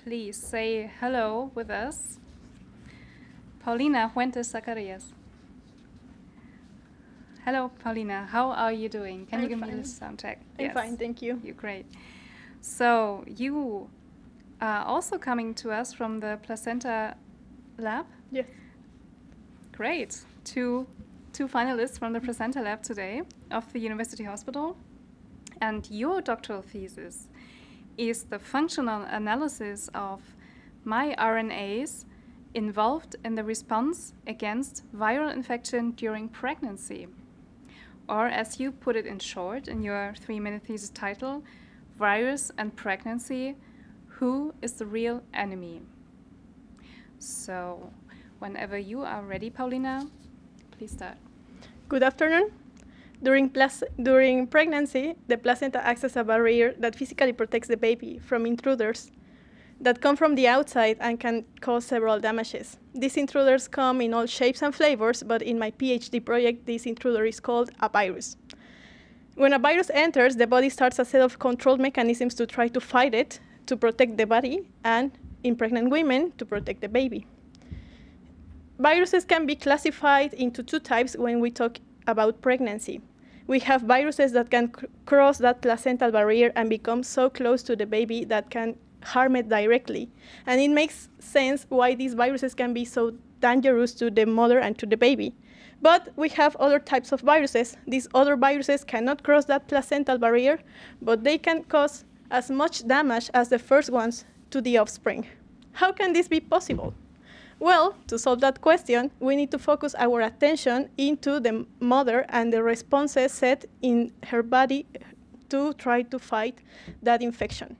please say hello with us. Paulina Fuentes-Zacarías. Hello, Paulina. How are you doing? Can you give me a sound check? I'm fine, thank you. You're great. So you are also coming to us from the placenta lab? Yes. Great. Two finalists from the placenta lab today of the University Hospital. And your doctoral thesis is the functional analysis of mRNAs involved in the response against viral infection during pregnancy. Or as you put it in short in your 3-minute thesis title, Virus and Pregnancy, Who is the Real Enemy? So, whenever you are ready, Paulina, please start. Good afternoon. During pregnancy, the placenta acts as a barrier that physically protects the baby from intruders that come from the outside and can cause several damages. These intruders come in all shapes and flavors, but in my PhD project, this intruder is called a virus. When a virus enters, the body starts a set of control mechanisms to try to fight it, to protect the body, and in pregnant women, to protect the baby. Viruses can be classified into two types when we talk about pregnancy. We have viruses that can cross that placental barrier and become so close to the baby that can harm it directly. And it makes sense why these viruses can be so dangerous to the mother and to the baby. But we have other types of viruses. These other viruses cannot cross that placental barrier, but they can cause as much damage as the first ones to the offspring. How can this be possible? Well, to solve that question, we need to focus our attention into the mother and the responses set in her body to try to fight that infection.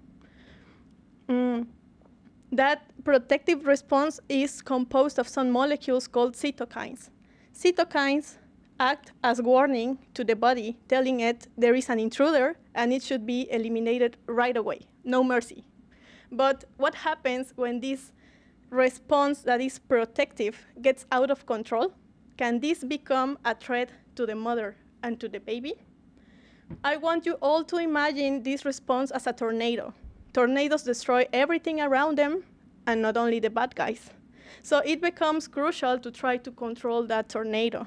That protective response is composed of some molecules called cytokines. Cytokines act as warning to the body, telling it there is an intruder and it should be eliminated right away, no mercy. But what happens when this response that is protective gets out of control? Can this become a threat to the mother and to the baby? I want you all to imagine this response as a tornado. Tornadoes destroy everything around them, and not only the bad guys. So it becomes crucial to try to control that tornado.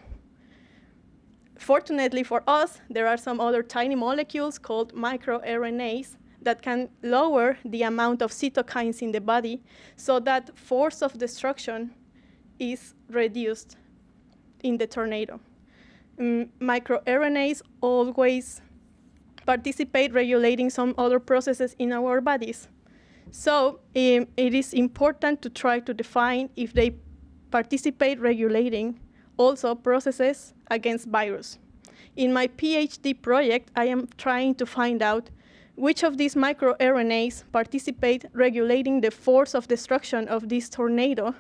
Fortunately for us, there are some other tiny molecules called microRNAs that can lower the amount of cytokines in the body so that force of destruction is reduced in the tornado. MicroRNAs always participate regulating some other processes in our bodies. So it is important to try to define if they participate regulating also processes against virus. In my PhD project, I am trying to find out which of these microRNAs participate regulating the force of destruction of this tornado.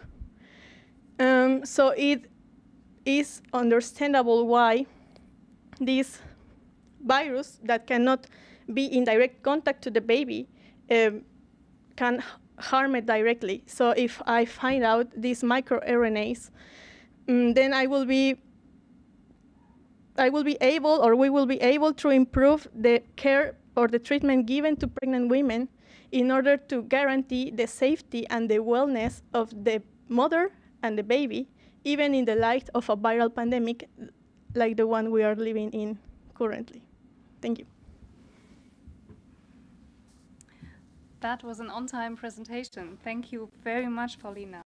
So it is understandable why this virus that cannot be in direct contact to the baby can harm it directly. So if I find out these microRNAs, then I will be able, or we will be able to improve the care or the treatment given to pregnant women in order to guarantee the safety and the wellness of the mother and the baby, even in the light of a viral pandemic like the one we are living in currently. Thank you. That was an on-time presentation. Thank you very much, Paulina.